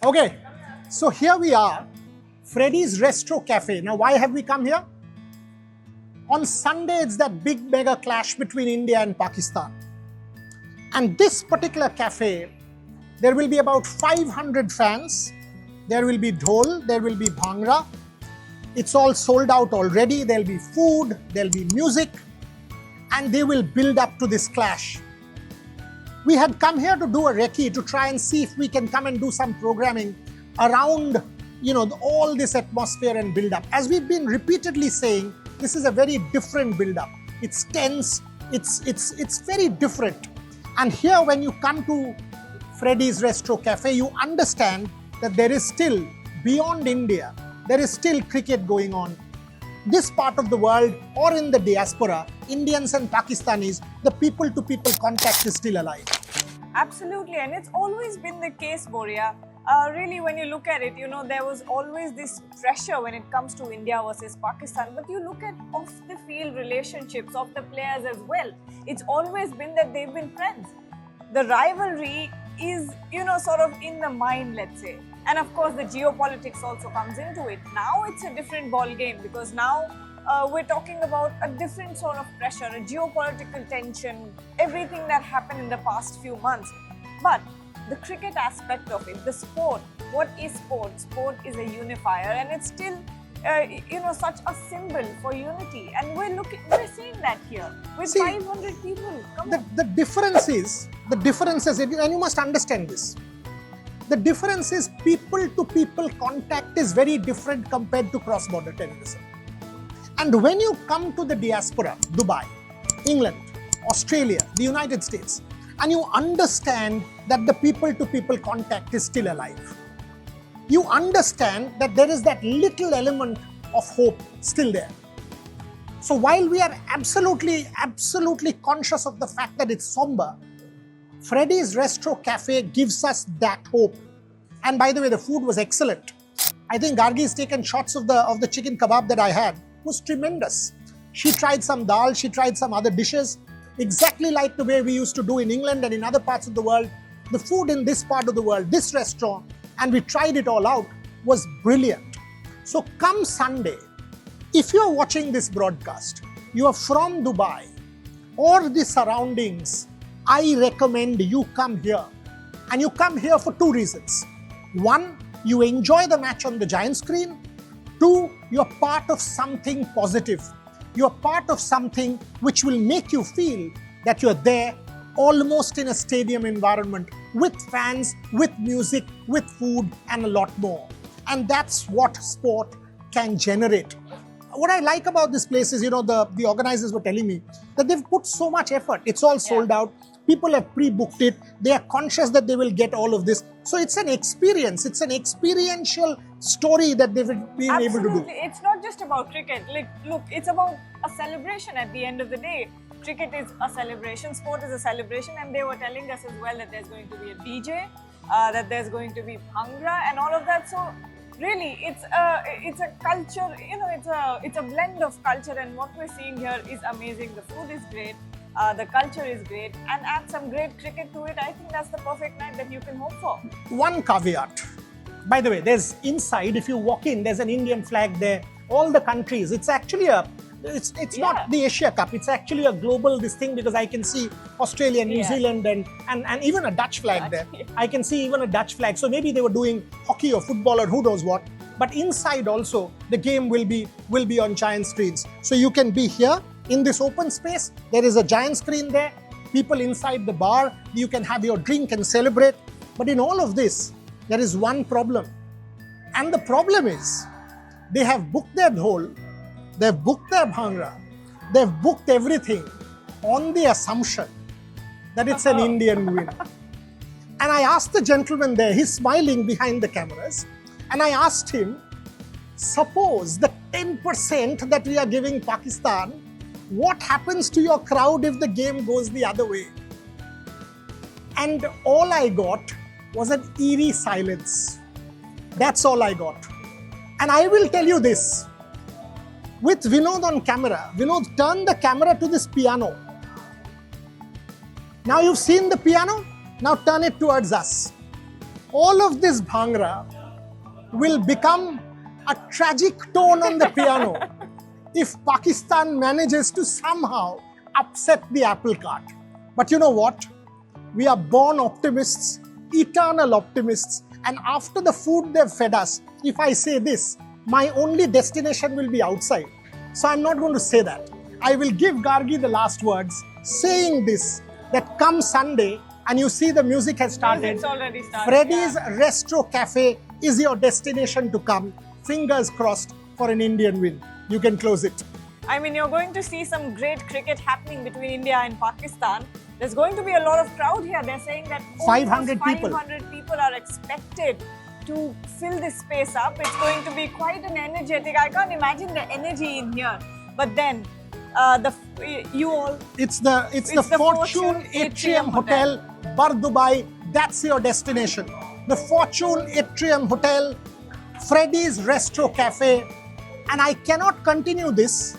Okay, so here we are, Freddy's Restro Cafe. Now, why have we come here? On Sunday, it's that big mega clash between India and Pakistan. And this particular cafe, there will be about 500 fans. There will be dhol, there will be bhangra. It's all sold out already. There'll be food, there'll be music, and they will build up to this clash. We had come here to do a recce to try and see if we can come and do some programming around, all this atmosphere and build up. As we've been repeatedly saying, this is a very different build up. It's tense, it's very different. And here when you come to Freddy's Restro Cafe, you understand that there is still, beyond India, there is still cricket going on. This part of the world or in the diaspora, Indians and Pakistanis, the people-to-people contact is still alive. Absolutely, and it's always been the case, Boria. Really, when you look at it, there was always this pressure when it comes to India versus Pakistan. But you look at off-the-field relationships of the players as well. It's always been that they've been friends. The rivalry is, sort of in the mind, let's say. And of course, the geopolitics also comes into it. Now it's a different ball game because now we're talking about a different sort of pressure, a geopolitical tension, everything that happened in the past few months. But the cricket aspect of it, the sport, what is sport? Sport is a unifier, and it's still, such a symbol for unity. And we're seeing that here with 500 people. The difference is, and you must understand this. The difference is people-to-people contact is very different compared to cross-border terrorism. And when you come to the diaspora, Dubai, England, Australia, the United States, and you understand that the people-to-people contact is still alive, you understand that there is that little element of hope still there. So while we are absolutely conscious of the fact that it's somber, Freddy's Restro Cafe gives us that hope. And by the way, the food was excellent. I think Gargi's taken shots of the chicken kebab that I had. It was tremendous. She tried some dal, she tried some other dishes, exactly like the way we used to do in England and in other parts of the world. The food in this part of the world, this restaurant, and we tried it all out, was brilliant. So come Sunday, if you're watching this broadcast, you are from Dubai or the surroundings, I recommend you come here. And you come here for two reasons. One, you enjoy the match on the giant screen. Two, you're part of something positive. You're part of something which will make you feel that you're there almost in a stadium environment with fans, with music, with food, and a lot more. And that's what sport can generate. What I like about this place is, the organizers were telling me that they've put so much effort. It's all sold out. People have pre-booked it. They are conscious that they will get all of this. So it's an experience. It's an experiential story that they've been able to do. It's not just about cricket. Look, it's about a celebration at the end of the day. Cricket is a celebration, sport is a celebration, and they were telling us as well that there's going to be a DJ, that there's going to be bhangra and all of that. So really, it's a culture, it's a blend of culture, and what we're seeing here is amazing. The food is great, the culture is great, and add some great cricket to it. I think that's the perfect night that you can hope for. One caveat. By the way, there's inside, if you walk in, there's an Indian flag there. All the countries, it's actually it's not the Asia Cup, it's actually a global thing because I can see Australia, New Zealand and even a Dutch flag there. I can see even a Dutch flag. So maybe they were doing hockey or football or who knows what. But inside also, the game will be on giant screens. So you can be here in this open space. There is a giant screen there. People inside the bar, you can have your drink and celebrate. But in all of this, there is one problem. And the problem is, they have booked their dhol, they've booked their bhangra, they've booked everything on the assumption that it's an Indian win. And I asked the gentleman there, he's smiling behind the cameras, and I asked him, suppose the 10% that we are giving Pakistan, what happens to your crowd if the game goes the other way? And all I got was an eerie silence. That's all I got. And I will tell you this, with Vinod on camera, Vinod, turn the camera to this piano. Now you've seen the piano, now turn it towards us. all of this bhangra will become a tragic tone on the piano if Pakistan manages to somehow upset the apple cart. But you know what? We are born optimists, eternal optimists, and after the food they've fed us, if I say this, my only destination will be outside. So I'm not going to say that. I will give Gargi the last words, saying this, that come Sunday, and you see the music has started. It's already started. Freddy's Restro Cafe is your destination to come. Fingers crossed for an Indian win. You can close it. I mean, you're going to see some great cricket happening between India and Pakistan. There's going to be a lot of crowd here. They're saying that 500 people. 500 people are expected to fill this space up. It's going to be quite an energetic. I can't imagine the energy in here. But then, It's the Fortune Atrium Hotel, Bar Dubai. That's your destination. The Fortune Atrium Hotel, Freddy's Restro Cafe. And I cannot continue this.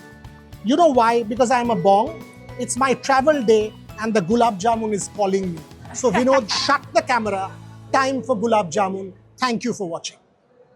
You know why? Because I'm a bong. It's my travel day and the gulab jamun is calling me. So Vinod, shut the camera. Time for gulab jamun. Thank you for watching.